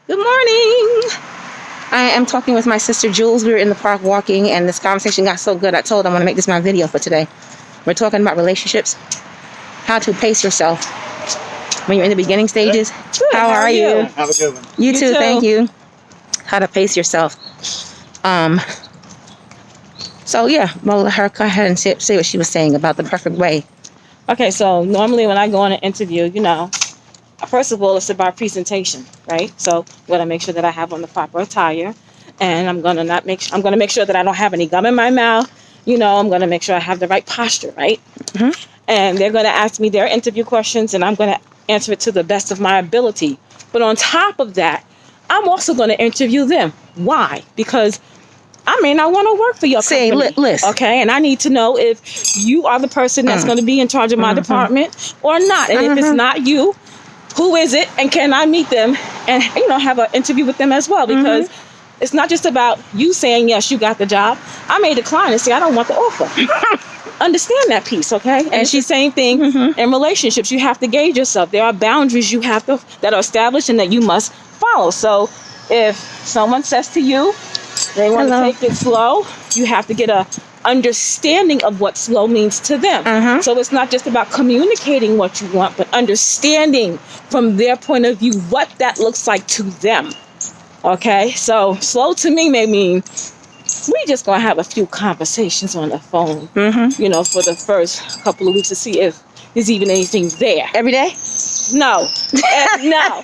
Good morning. I am talking with my sister Jules. We were in the park walking, and this conversation got so good. I told her I'm going to make this my video for today. We're talking about relationships, how to pace yourself when you're in the beginning stages. Good. How are you? Have a good one. You too. Thank you. How to pace yourself. So yeah, I'll let her go ahead and say what she was saying about the perfect way. Okay, so normally when I go on an interview, first of all, it's about presentation, right? So I'm gonna make sure that I have on the proper attire, and I'm gonna make sure that I don't have any gum in my mouth. I'm gonna make sure I have the right posture, right? Mm-hmm. And they're gonna ask me their interview questions, and I'm gonna answer it to the best of my ability. But on top of that, I'm also gonna interview them. Why? Because I may not want to work for your company. List. Okay, and I need to know if you are the person that's going to be in charge of my department or not. And if it's not you, who is it? And can I meet them and have an interview with them as well? Because it's not just about you saying yes, you got the job. I may decline and say I don't want the offer. Understand that piece, okay? And it's the same thing in relationships. You have to gauge yourself. There are boundaries that are established and that you must follow. So if someone says to you, they want to take it slow, you have to get a understanding of what slow means to them. So it's not just about communicating what you want, but understanding from their point of view what that looks like to them. Okay, so slow to me may mean we just gonna have a few conversations on the phone, for the first couple of weeks to see if there's even anything there. Every day? No, no.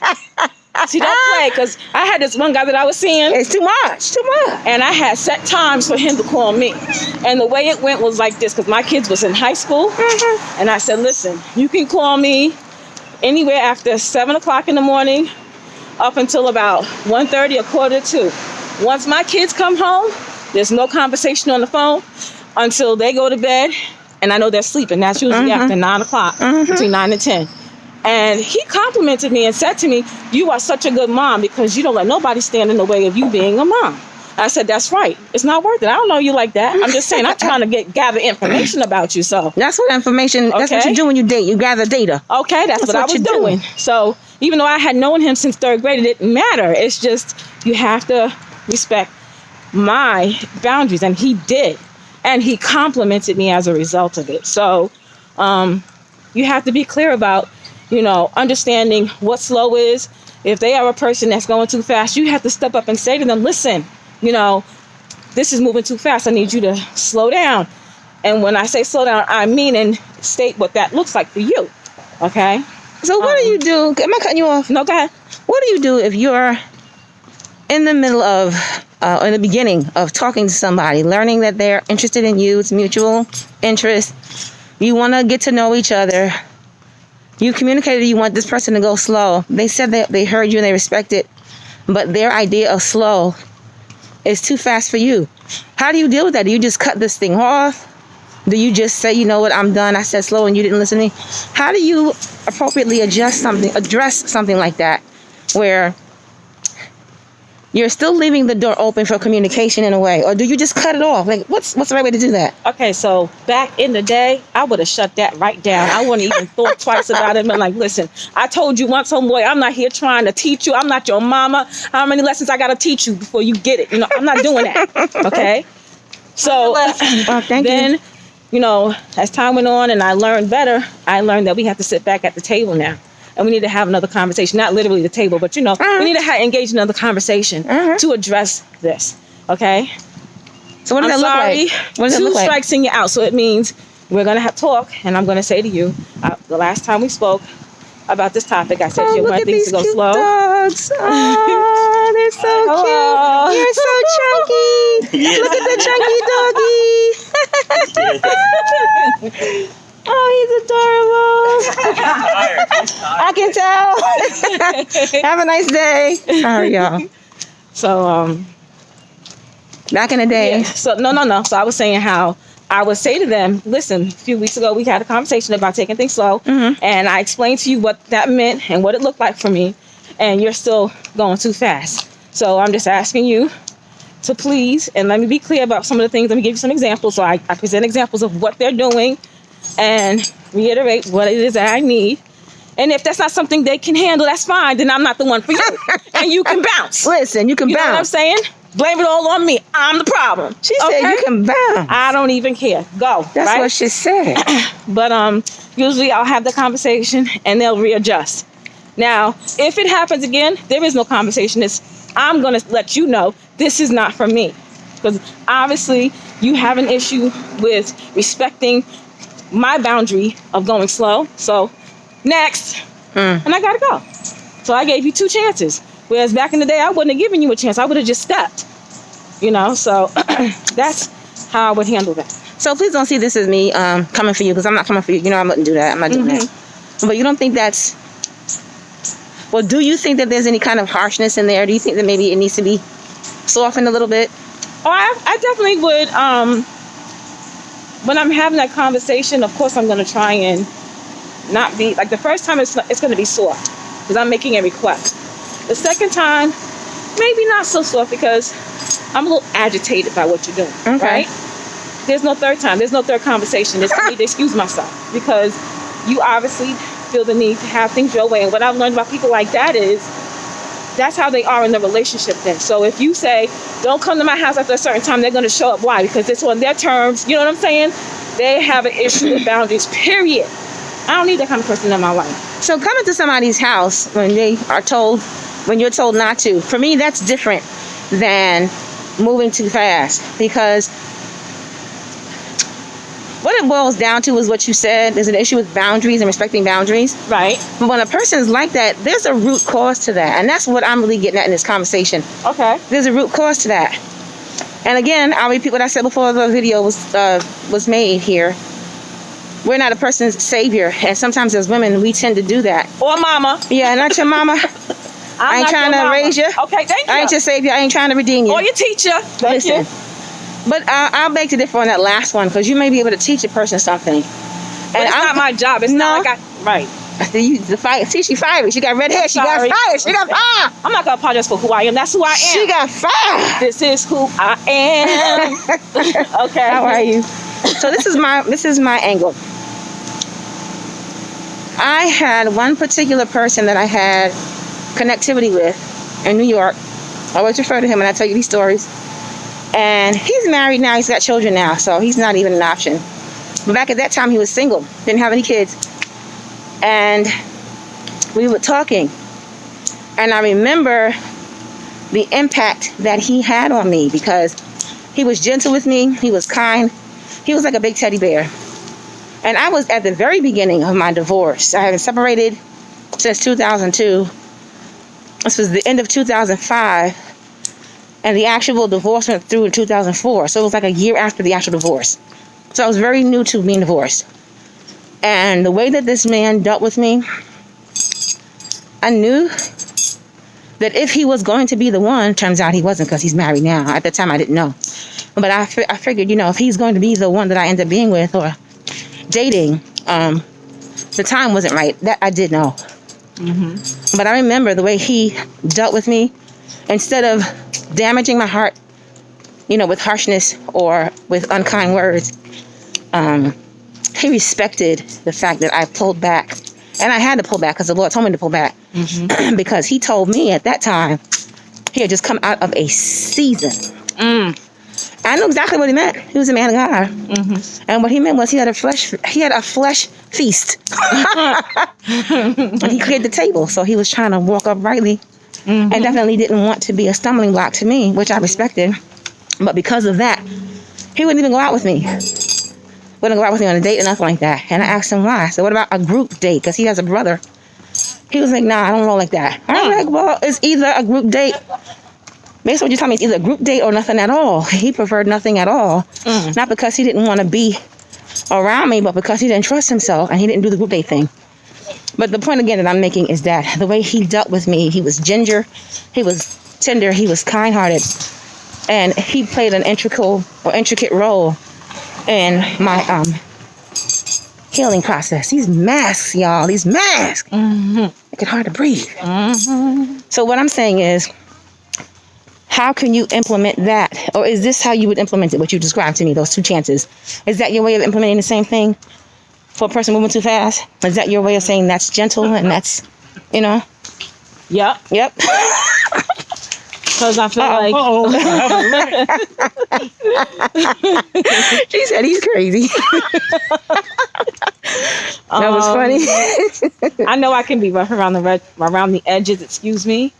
See, don't play, because I had this one guy that I was seeing. It's too much. And I had set times for him to call me. And the way it went was like this, because my kids was in high school. And I said, listen, you can call me anywhere after 7 o'clock in the morning up until about 1:30 or 1:45. Once my kids come home, there's no conversation on the phone until they go to bed. And I know they're sleeping. That's usually after 9 o'clock, between 9 and 10. And he complimented me and said to me, you are such a good mom because you don't let nobody stand in the way of you being a mom. I said, that's right. It's not worth it. I don't know you like that. I'm just saying, I'm trying to gather information about you. So that's what that's what you do when you date. You gather data. Okay, that's what I was doing. So even though I had known him since 3rd grade, it didn't matter. It's just you have to respect my boundaries. And he did. And he complimented me as a result of it. So you have to be clear about understanding what slow is. If they are a person that's going too fast, you have to step up and say to them, listen, this is moving too fast. I need you to slow down. And when I say slow down, I mean and state what that looks like for you. Okay? So what do you do? Am I cutting you off? No, go ahead. What do you do if you're in the middle of, in the beginning of talking to somebody, learning that they're interested in you, it's mutual interest, you want to get to know each other, you communicated you want this person to go slow. They said that they heard you and they respect it, but their idea of slow is too fast for you. How do you deal with that? Do you just cut this thing off? Do you just say, you know what, I'm done, I said slow and you didn't listen to me? How do you appropriately address something like that where you're still leaving the door open for communication in a way? Or do you just cut it off? Like, what's the right way to do that? Okay, so back in the day, I would have shut that right down. I wouldn't even thought twice about it. And like, listen, I told you once, homeboy, I'm not here trying to teach you. I'm not your mama. How many lessons I got to teach you before you get it? I'm not doing that. Okay? So then, as time went on and I learned better, I learned that we have to sit back at the table now. And we need to have another conversation, not literally the table, but, we need to engage in another conversation to address this, okay? So what does that look like? What does it look like? 2 strikes and you're out. So it means we're going to have talk, and I'm going to say to you, the last time we spoke about this topic, I said you want things to go slow. Dogs. Oh, they're so cute. You're so chunky. Look at the chunky doggy. Oh, he's adorable. I can tell. Have a nice day. Sorry, y'all. So, back in the day. Yeah, so, no. So I was saying how I would say to them, listen, a few weeks ago, we had a conversation about taking things slow. And I explained to you what that meant and what it looked like for me. And you're still going too fast. So I'm just asking you to please, and let me be clear about some of the things. Let me give you some examples. So I present examples of what they're doing and reiterate what it is that I need. And if that's not something they can handle, that's fine. Then I'm not the one for you. And you can bounce. Listen, you can You bounce. know what I'm saying? Blame it all on me. I'm the problem. She said you can bounce. I don't even care. Go. That's right? what she said. But usually I'll have the conversation and they'll readjust. Now, if it happens again, there is no conversation. I'm going to let you know this is not for me. Because obviously you have an issue with respecting my boundary of going slow. So next. And I got to go. So I gave you 2 chances. Whereas back in the day, I wouldn't have given you a chance. I would have just stepped. So that's how I would handle that. So please don't see this as me coming for you, because I'm not coming for you. You know I wouldn't do that. I'm not doing that. But you don't think that's... Well, do you think that there's any kind of harshness in there? Do you think that maybe it needs to be softened a little bit? Oh, I definitely would. When I'm having that conversation, of course, I'm going to try and not be... Like, the first time, it's going to be soft, because I'm making a request. The second time, maybe not so soft, because I'm a little agitated by what you're doing, right? There's no third time. There's no third conversation. It's for me to excuse myself, because you obviously feel the need to have things your way. And what I've learned about people like that is that's how they are in the relationship then. So if you say, don't come to my house after a certain time, they're going to show up. Why? Because it's on their terms. You know what I'm saying? They have an issue with boundaries, period. I don't need that kind of person in my life. So coming to somebody's house when you're told not to, for me, that's different than moving too fast. Because what it boils down to is what you said. There's an issue with boundaries and respecting boundaries. Right. But when a person's like that, there's a root cause to that. And that's what I'm really getting at in this conversation. Okay. There's a root cause to that. And again, I'll repeat what I said before the video was made here. We're not a person's savior. And sometimes as women, we tend to do that. Or mama. Yeah, not your mama. I ain't trying to raise you. Okay, thank you. I ain't your savior. I ain't trying to redeem you. Or your teacher. Thank you. But I'll beg to differ on that last one, because you may be able to teach a person something. But it's not my job. It's not like right. She fiery. She got red hair. She got fire. She got fire. I'm not going to apologize for who I am. That's who I am. She got fire. This is who I am. Okay. How are you? So this is my angle. I had one particular person that I had connectivity with in New York. I always refer to him when I tell you these stories. And he's married now. He's got children now, so he's not even an option. But back at that time, he was single. Didn't have any kids. And we were talking. And I remember the impact that he had on me, because he was gentle with me. He was kind. He was like a big teddy bear. And I was at the very beginning of my divorce. I had been separated since 2002. This was the end of 2005. And the actual divorce went through in 2004. So it was like a year after the actual divorce. So I was very new to being divorced. And the way that this man dealt with me, I knew that if he was going to be the one, turns out he wasn't, because he's married now. At the time, I didn't know. But I figured, if he's going to be the one that I end up being with or dating, the time wasn't right. That I did know. But I remember the way he dealt with me. Instead of damaging my heart, with harshness or with unkind words, he respected the fact that I pulled back. And I had to pull back because the Lord told me to pull back. Because he told me at that time, he had just come out of a season. I knew exactly what he meant. He was a man of God. And what he meant was he had a flesh feast. And he cleared the table. So he was trying to walk uprightly. And definitely didn't want to be a stumbling block to me, which I respected. But because of that, he wouldn't even go out with me. Wouldn't go out with me on a date or nothing like that. And I asked him why. I said, what about a group date? Because he has a brother. He was like, nah, I don't roll like that. I was like, well, it's either a group date. Basically what you're telling me, it's either a group date or nothing at all. He preferred nothing at all. Not because he didn't want to be around me, but because he didn't trust himself and he didn't do the group date thing. But the point again that I'm making is that the way he dealt with me, he was ginger, he was tender, he was kind-hearted, and he played an intricate role in my healing process. These masks, y'all, these masks, make it hard to breathe. So what I'm saying is, how can you implement that? Or is this how you would implement it, what you described to me, those 2 chances? Is that your way of implementing the same thing? for a person moving too fast? Is that your way of saying that's gentle and that's, you know? Yep. Yep. Because I feel like... She said he's crazy. That was funny. I know I can be rough around the edges, excuse me.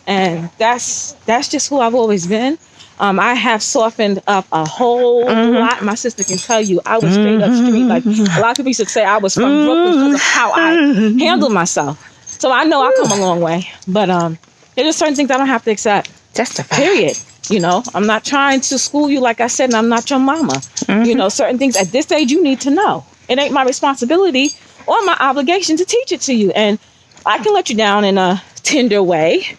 And that's just who I've always been. I have softened up a whole lot. My sister can tell you I was straight up street. Like, a lot of people used to say I was from Brooklyn because of how I handled myself. So I know I come a long way. But there's just certain things I don't have to accept. Just a fact. Period. You know, I'm not trying to school you, like I said, and I'm not your mama. You know, certain things at this age you need to know. It ain't my responsibility or my obligation to teach it to you. And I can let you down in a tender way,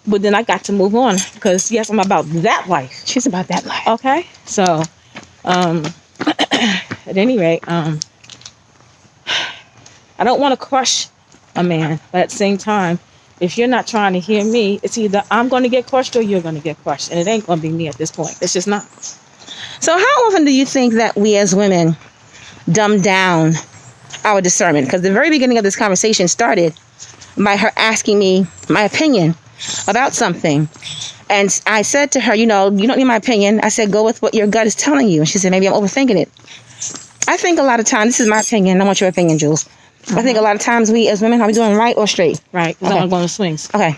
but then I got to move on because, yes, I'm about that life. She's about that life. Okay? So, at any rate, I don't want to crush a man, but at the same time, if you're not trying to hear me, it's either I'm going to get crushed or you're going to get crushed. And it ain't going to be me at this point. It's just not. So how often do you think that we as women dumb down our discernment? Because the very beginning of this conversation started by her asking me my opinion about something. And I said to her, you know, you don't need my opinion. I said, go with what your gut is telling you. And she said, maybe I'm overthinking it. I think a lot of times, this is my opinion. I want your opinion, Jules. I think a lot of times we as women, are we doing right or straight? Right. Because I'm going to swings. Okay.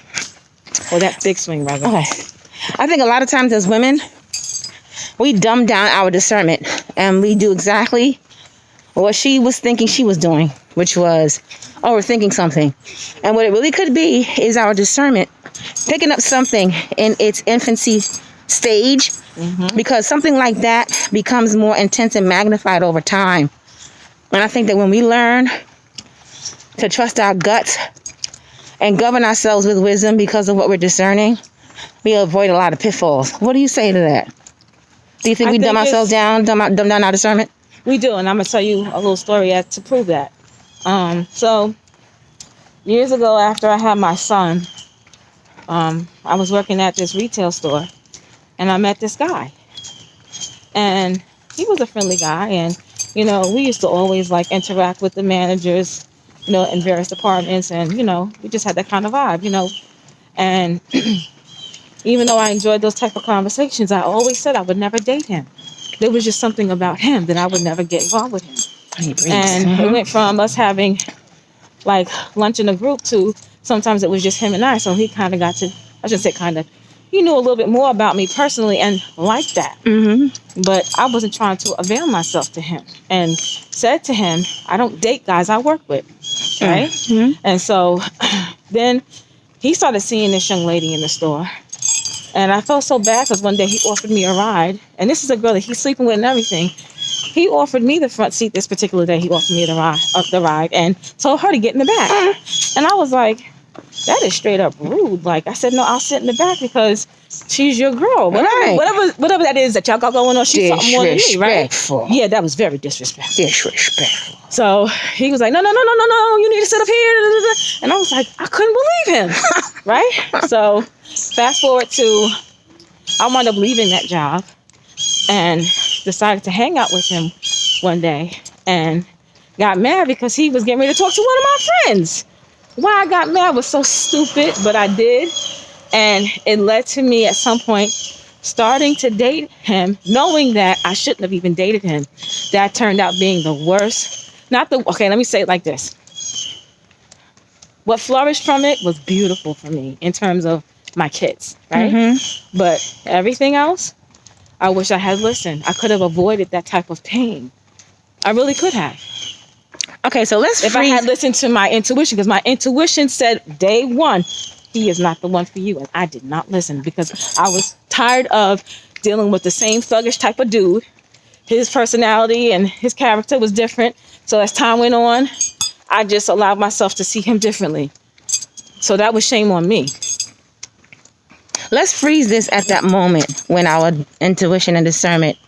Or that big swing, rather. Okay. I think a lot of times as women, we dumb down our discernment and we do exactly what she was thinking she was doing, which was overthinking something. And what it really could be is our discernment picking up something in its infancy stage, because something like that becomes more intense and magnified over time. And I think that when we learn to trust our guts and govern ourselves with wisdom because of what we're discerning, we avoid a lot of pitfalls. What do you say to that? Do you think we dumb ourselves down, dumb down our discernment? We do, and I'm going to tell you a little story to prove that. So, years ago after I had my son, I was working at this retail store, and I met this guy. And he was a friendly guy, and, you know, we used to always, like, interact with the managers, you know, in various departments, and, you know, we just had that kind of vibe, you know. And even though I enjoyed those type of conversations, I always said I would never date him. There was just something about him that I would never get involved with him. And it went from us having, like, lunch in a group to sometimes it was just him and I. So he kind of got to, I shouldn't say kind of, he knew a little bit more about me personally and liked that. But I wasn't trying to avail myself to him. And said to him, I don't date guys I work with. Right? And so then he started seeing this young lady in the store. And I felt so bad because one day he offered me a ride. And this is a girl that he's sleeping with and everything. He offered me the front seat this particular day. He offered me the ride and told her to get in the back. And I was like, that is straight up rude. Like, I said, no, I'll sit in the back because she's your girl. Whatever that is that y'all got going on, she's something more than me, right? Yeah, that was very disrespectful. So he was like, no, you need to sit up here. And I was like, I couldn't believe him, right? So fast forward to, I wound up leaving that job and decided to hang out with him one day and got mad because he was getting ready to talk to one of my friends. Why I got mad was so stupid, but I did. And it led to me at some point starting to date him, knowing that I shouldn't have even dated him. That turned out being the worst. Okay, let me say it like this. What flourished from it was beautiful for me in terms of my kids, right? But everything else, I wish I had listened. I could have avoided that type of pain. I really could have. Okay, so if I had listened to my intuition, because my intuition said day one, he is not the one for you. And I did not listen because I was tired of dealing with the same thuggish type of dude. His personality and his character was different. So as time went on, I just allowed myself to see him differently. So that was shame on me. Let's freeze this at that moment when our intuition and discernment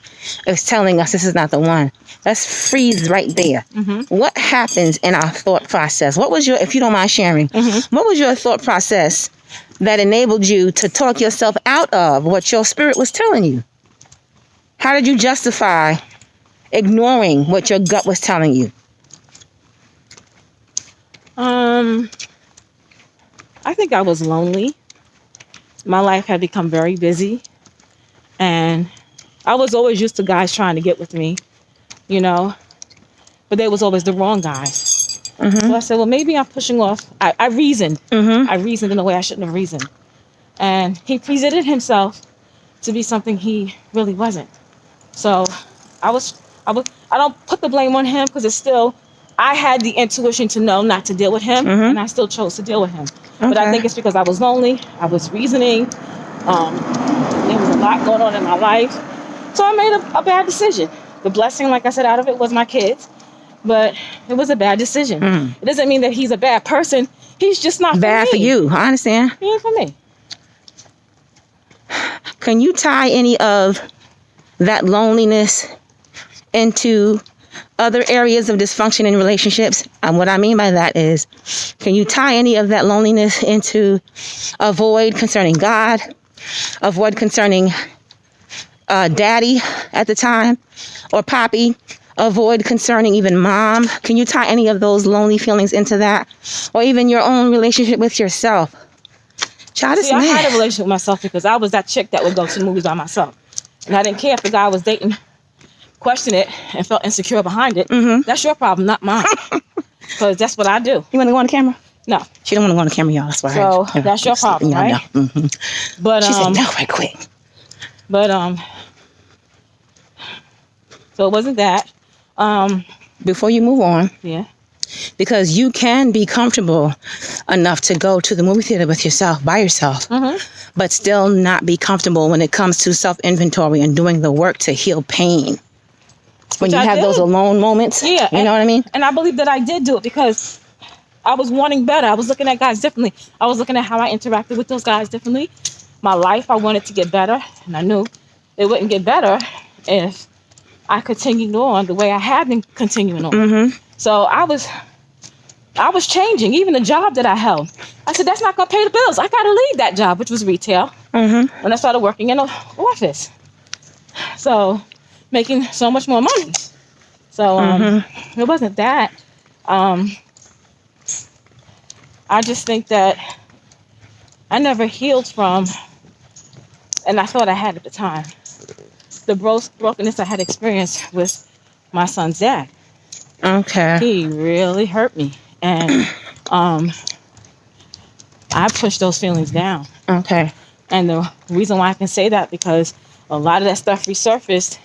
is telling us this is not the one. Let's freeze right there. What happens in our thought process? What was if you don't mind sharing, what was your thought process that enabled you to talk yourself out of what your spirit was telling you? How did you justify ignoring what your gut was telling you? I think I was lonely. My life had become very busy, and I was always used to guys trying to get with me, you know, but they was always the wrong guys. So I said, well, maybe I'm pushing off. I reasoned. I reasoned in a way I shouldn't have reasoned. And he presented himself to be something he really wasn't. So I don't put the blame on him, because it's still, I had the intuition to know not to deal with him, and I still chose to deal with him. Okay. But I think it's because I was lonely. I was reasoning. There was a lot going on in my life. So I made a bad decision. The blessing, like I said, out of it was my kids. But it was a bad decision. It doesn't mean that he's a bad person. He's just not bad for you. I understand. He ain't for me. Can you tie any of that loneliness into other areas of dysfunction in relationships? And what I mean by that is, can you tie any of that loneliness into a void concerning God, a void concerning daddy at the time, or poppy, a void concerning even mom? Can you tie any of those lonely feelings into that? Or even your own relationship with yourself? Child, I had a relationship with myself because I was that chick that would go to the movies by myself. And I didn't care if the guy I was dating questioned it and felt insecure behind it. That's your problem, not mine. Because that's what I do. You want to go on the camera? No. She don't want to go on the camera, y'all. That's why. So that's your problem, right? But she said no right quick. But so it wasn't that. Before you move on. Yeah. Because you can be comfortable enough to go to the movie theater with yourself, by yourself, but still not be comfortable when it comes to self-inventory and doing the work to heal pain. When you have those alone moments, you know what I mean? And I believe that I did do it because I was wanting better. I was looking at guys differently. I was looking at how I interacted with those guys differently. My life, I wanted to get better, and I knew it wouldn't get better if I continued on the way I had been continuing on. So I was changing, even the job that I held. I said, that's not going to pay the bills. I got to leave that job, which was retail. When I started working in an office. So making so much more money. So it wasn't that. I just think that I never healed from, and I thought I had at the time, the brokenness I had experienced with my son's dad. Okay. He really hurt me. And I pushed those feelings down. Okay. And the reason why I can say that, because a lot of that stuff resurfaced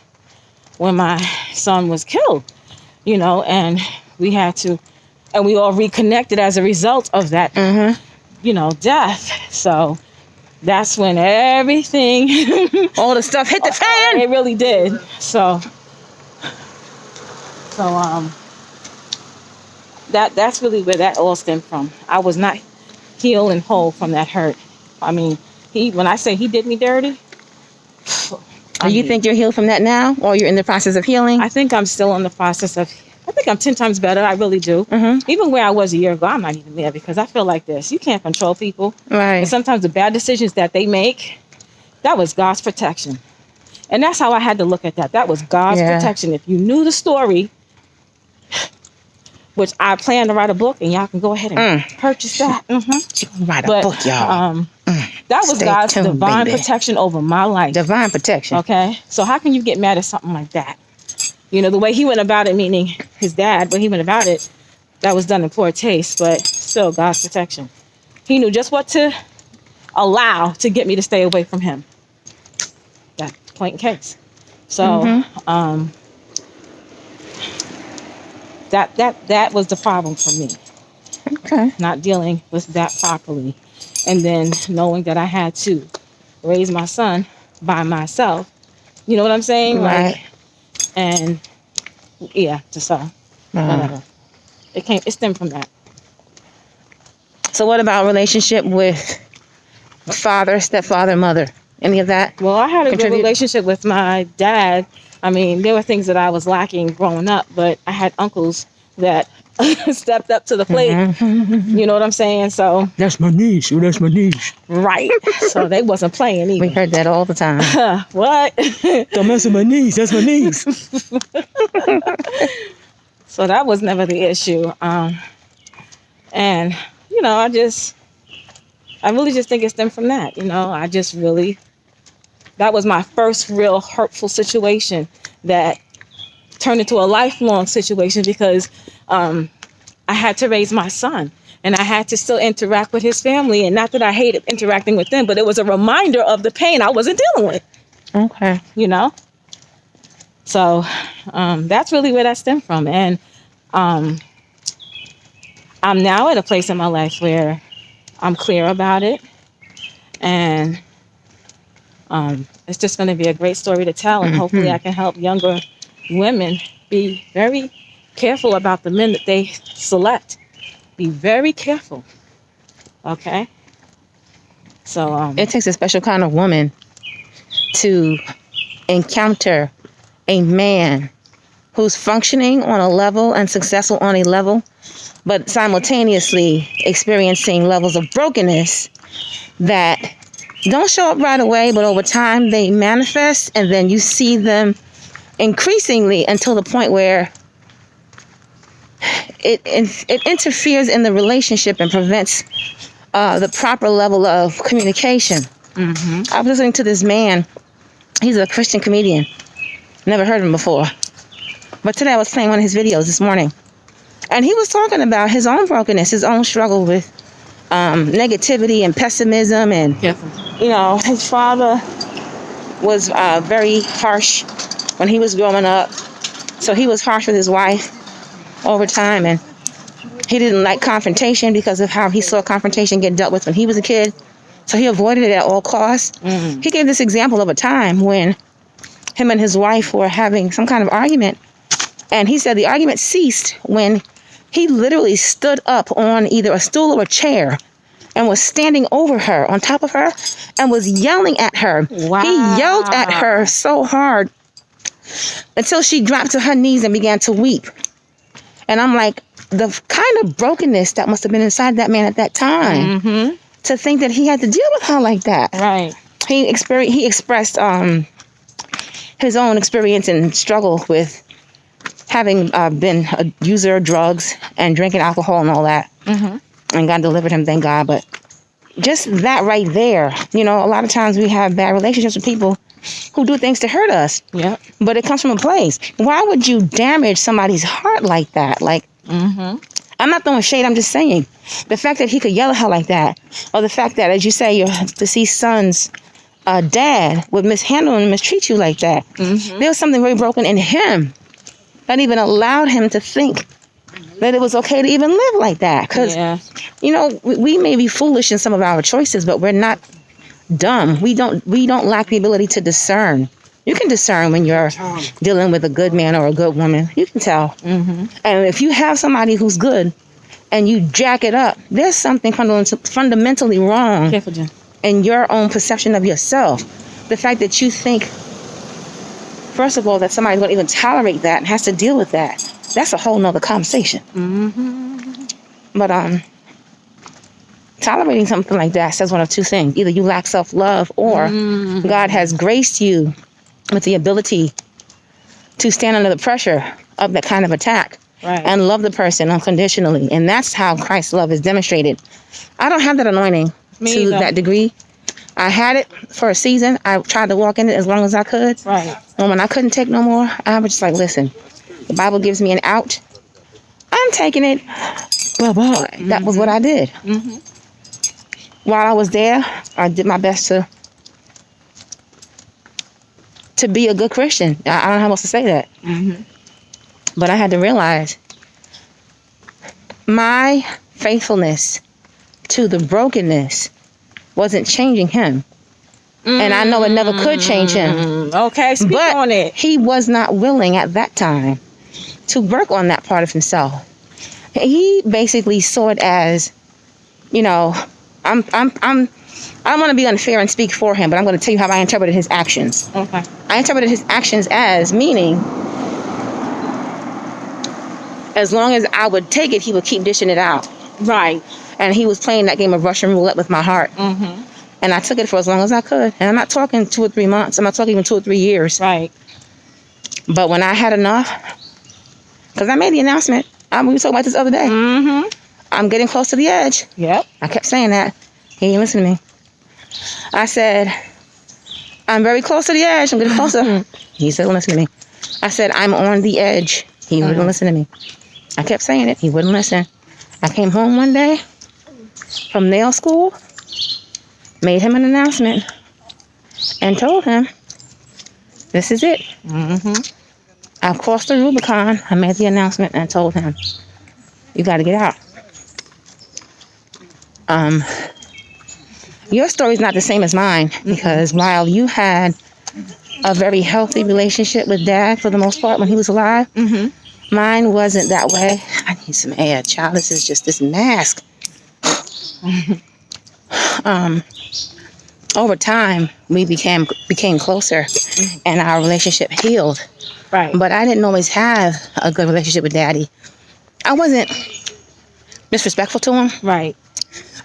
when my son was killed, you know, and we all reconnected as a result of that, you know, death. So that's when everything, all the stuff hit the fan. It really did. So that's really where that all stemmed from. I was not healed and whole from that hurt. I mean, when I say he did me dirty. Do you think you're healed from that now, or you're in the process of healing? I think I'm still in the process of. I think I'm 10 times better. I really do. Even where I was a year ago, I'm not even there, because I feel like this. You can't control people. Right. And sometimes the bad decisions that they make, that was God's protection. And that's how I had to look at that. That was God's protection. If you knew the story, which I plan to write a book, and y'all can go ahead and purchase that. Write a book, y'all. That was God's divine protection over my life. Divine protection. Okay? So how can you get mad at something like that? You know, the way he went about it, meaning his dad, when he went about it, that was done in poor taste, but still God's protection. He knew just what to allow to get me to stay away from him. That point in case. So, that was the problem for me. Okay. Not dealing with that properly. And then knowing that I had to raise my son by myself. You know what I'm saying? Right. Like, and just whatever. It stemmed from that. So what about relationship with father, stepfather, mother? Any of that? Well, I had a good relationship with my dad. I mean, there were things that I was lacking growing up, but I had uncles that stepped up to the plate. You know what I'm saying? So that's my niece. That's my niece. Right. So they wasn't playing either. We heard that all the time. What? Don't mess with my niece. That's my niece. So that was never the issue. And, I really just think it stemmed from that. That was my first real hurtful situation that turned into a lifelong situation because I had to raise my son and I had to still interact with his family. And not that I hated interacting with them, but it was a reminder of the pain I wasn't dealing with. Okay. So that's really where that stemmed from. And I'm now at a place in my life where I'm clear about it. And it's just going to be a great story to tell. And hopefully I can help younger women be very careful about the men that they select. Be very careful. Okay? So it takes a special kind of woman to encounter a man who's functioning on a level and successful on a level, but simultaneously experiencing levels of brokenness that don't show up right away, but over time they manifest, and then you see them increasingly until the point where it interferes in the relationship and prevents the proper level of communication. I was listening to this man. He's a Christian comedian. Never heard of him before. But today I was playing one of his videos this morning. And he was talking about his own brokenness, his own struggle with negativity and pessimism. And, his father was very harsh when he was growing up. So he was harsh with his wife over time. And he didn't like confrontation because of how he saw confrontation get dealt with when he was a kid. So he avoided it at all costs. He gave this example of a time when him and his wife were having some kind of argument. And he said the argument ceased when he literally stood up on either a stool or a chair and was standing over her, on top of her, and was yelling at her. Wow. He yelled at her so hard until she dropped to her knees and began to weep. And I'm like, the kind of brokenness that must have been inside that man at that time to think that he had to deal with her like that. Right. He expressed his own experience and struggle with having been a user of drugs and drinking alcohol and all that. And God delivered him, thank God. But just that right there, a lot of times we have bad relationships with people who do things to hurt us. Yeah. But it comes from a place. Why would you damage somebody's heart like that? Like, I'm not throwing shade, I'm just saying. The fact that he could yell at her like that, or the fact that, as you say, your deceased son's dad would mishandle and mistreat you like that. There was something very broken in him that even allowed him to think that it was okay to even live like that. Because, we may be foolish in some of our choices, but we're not dumb. We don't lack the ability to discern. You can discern when you're dealing with a good man or a good woman. You can tell. And if you have somebody who's good and you jack it up, there's something fundamentally wrong. Careful, Jen. In your own perception of yourself. The fact that you think, first of all, that somebody's going to even tolerate that and has to deal with that, that's a whole nother conversation. But tolerating something like that says one of two things. Either you lack self-love, or God has graced you with the ability to stand under the pressure of that kind of attack. Right. And love the person unconditionally. And that's how Christ's love is demonstrated. I don't have that anointing to that degree. I had it for a season. I tried to walk in it as long as I could. Right. And when I couldn't take no more, I was just like, listen, the Bible gives me an out. I'm taking it. Bye-bye. That was what I did. While I was there, I did my best to be a good Christian. I don't know how else to say that. But I had to realize my faithfulness to the brokenness wasn't changing him. And I know it never could change him. Okay, speak on it. He was not willing at that time to work on that part of himself. He basically saw it as, I don't want to be unfair and speak for him, but I'm going to tell you how I interpreted his actions. Okay. I interpreted his actions as meaning, as long as I would take it, he would keep dishing it out. Right. And he was playing that game of Russian roulette with my heart. And I took it for as long as I could. And I'm not talking 2 or 3 months. I'm not talking even 2 or 3 years. Right. But when I had enough, because I made the announcement, we were talking about this the other day. I'm getting close to the edge. Yep. I kept saying that. He didn't listen to me. I said, I'm very close to the edge. I'm getting closer. He said, listen to me. I said, I'm on the edge. He wouldn't listen to me. I kept saying it. He wouldn't listen. I came home one day from nail school, made him an announcement, and told him, this is it. Mm-hmm. I've crossed the Rubicon. I made the announcement and told him, you got to get out. Your story's not the same as mine, because while you had a very healthy relationship with Dad for the most part when he was alive, mine wasn't that way. I need some air, child. This is just this mask. Over time, we became closer, and our relationship healed. Right. But I didn't always have a good relationship with Daddy. I wasn't disrespectful to him. Right.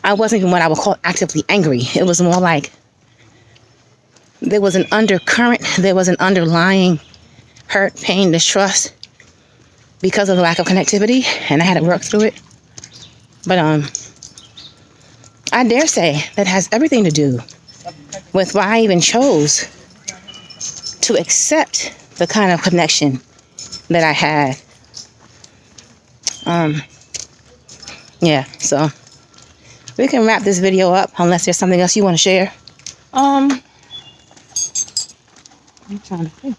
I wasn't even what I would call actively angry. It was more like there was an undercurrent. There was an underlying hurt, pain, distrust because of the lack of connectivity, and I had to work through it. But I dare say that has everything to do with why I even chose to accept the kind of connection that I had. Yeah, so we can wrap this video up unless there's something else you want to share. I'm trying to think.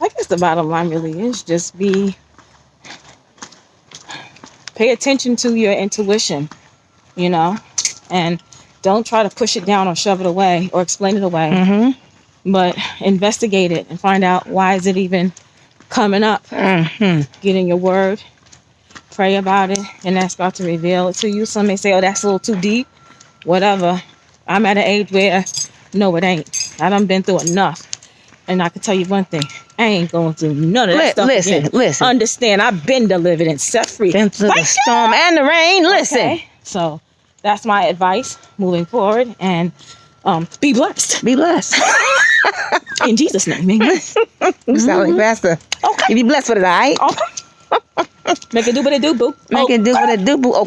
I guess the bottom line really is just pay attention to your intuition, and don't try to push it down or shove it away or explain it away. But investigate it and find out, why is it even coming up? Get in your word, pray about it, and ask God to reveal it to you. Some may say, oh, that's a little too deep. Whatever. I'm at an age where, no, it ain't. I done been through enough. And I can tell you one thing. I ain't going through none of that stuff again. Listen. Understand, I've been delivered and set free. Been through the storm and the rain. Listen. Okay? So that's my advice moving forward. And be blessed. Be blessed. In Jesus' name. Amen. You sound like Pastor. Okay. You be blessed with it, all right? Okay. Make it do what it do, boo. Make it do what it do, boo. Oh.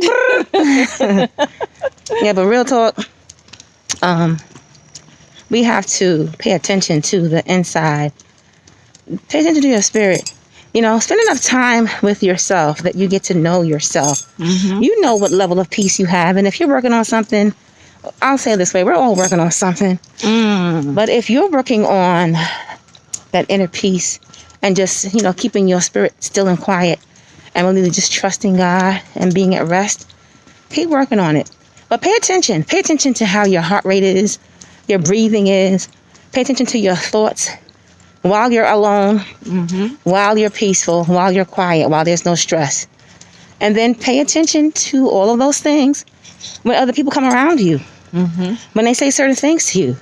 Yeah, but real talk, we have to pay attention to the inside. Pay attention to your spirit. Spend enough time with yourself that you get to know yourself. You know what level of peace you have. And if you're working on something, I'll say it this way, we're all working on something. But if you're working on that inner peace and just, keeping your spirit still and quiet and really just trusting God and being at rest, keep working on it. But pay attention. Pay attention to how your heart rate is, your breathing is. Pay attention to your thoughts while you're alone, while you're peaceful, while you're quiet, while there's no stress. And then pay attention to all of those things when other people come around you. When they say certain things to you,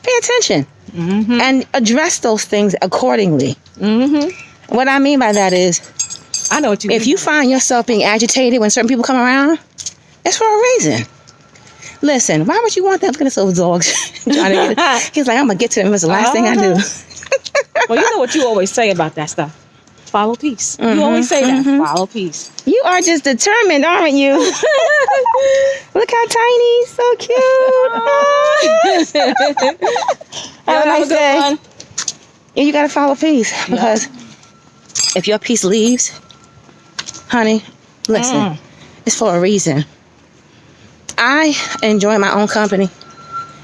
pay attention and address those things accordingly. What I mean by that is, I know what you mean. If you find yourself being agitated when certain people come around, it's for a reason. Listen, why would you want that? Look at this old dog. He's like, I'm going to get to him. It's the last thing I do. Well, you know what you always say about that stuff. Follow peace. You always say that. Follow peace. You are just determined, aren't you? Look how tiny. So cute. Have a nice day. Yeah, you got to follow peace. Because if your peace leaves, honey, listen, it's for a reason. I enjoy my own company.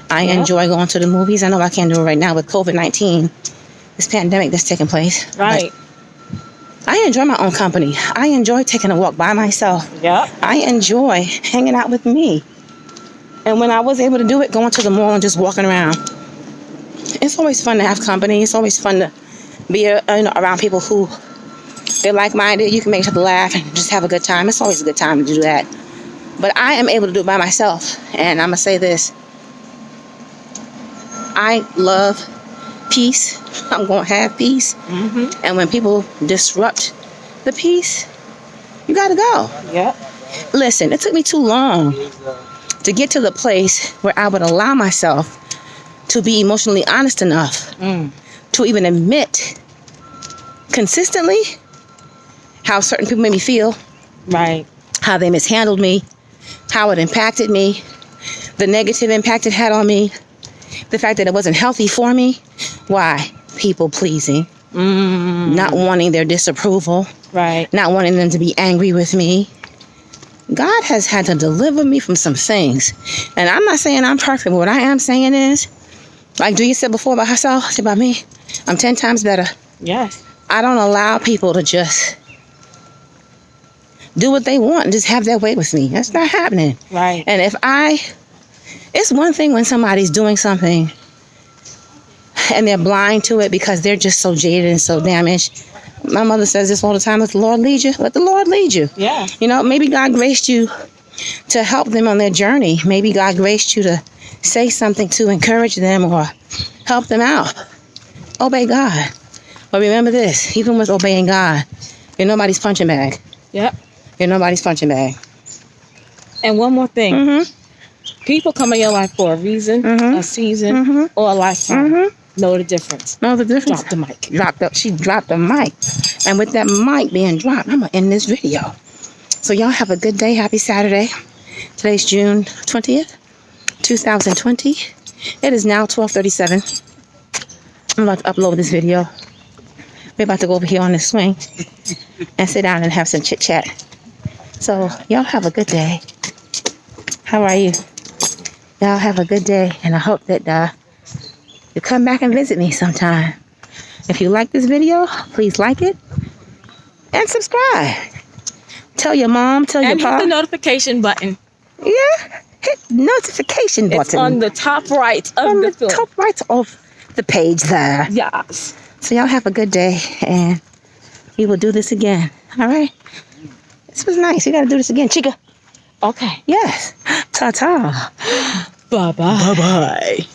I enjoy going to the movies. I know I can't do it right now with COVID-19, this pandemic that's taking place. Right. I enjoy my own company. I enjoy taking a walk by myself. Yep. I enjoy hanging out with me. And when I was able to do it, going to the mall and just walking around. It's always fun to have company. It's always fun to be around people who they're like-minded. You can make each other laugh and just have a good time. It's always a good time to do that. But I am able to do it by myself. And I'm going to say this. I love peace. I'm going to have peace. And when people disrupt the peace, you got to go. Yep. Listen, it took me too long to get to the place where I would allow myself to be emotionally honest enough to even admit consistently how certain people made me feel, Right. how they mishandled me, how it impacted me, the negative impact it had on me, the fact that it wasn't healthy for me. Why? People pleasing, not wanting their disapproval, Right. not wanting them to be angry with me. God has had to deliver me from some things. And I'm not saying I'm perfect, but what I am saying is, like Julia said before about herself, it's about me. I'm 10 times better. Yes. I don't allow people to just do what they want and just have their way with me. That's not happening. Right. And it's one thing when somebody's doing something and they're blind to it because they're just so jaded and so damaged. My mother says this all the time: let the Lord lead you. Let the Lord lead you. Yeah. You know, maybe God graced you to help them on their journey. Maybe God graced you to say something to encourage them or help them out. Obey God. But remember this: even with obeying God, you're nobody's punching bag. Yep. You're nobody's punching bag. And one more thing. Mm-hmm. People come in your life for a reason, a season, or a lifetime. Know the difference. Know the difference? Drop the mic. She dropped the mic. And with that mic being dropped, I'm going to end this video. So y'all have a good day. Happy Saturday. Today's June 20th, 2020. It is now 12:37. I'm about to upload this video. We're about to go over here on the swing and sit down and have some chit-chat. So y'all have a good day. How are you? Y'all have a good day. And I hope that you come back and visit me sometime. If you like this video, please like it and subscribe. Tell your mom, tell your And pop. hit the notification button. Yeah, hit notification button. It's on the top right of on the the film. top right of the page there. Yes. So y'all have a good day, and we will do this again. All right? This was nice. We got to do this again, chica. Okay. Yes. Ta-ta. Bye-bye. Bye-bye.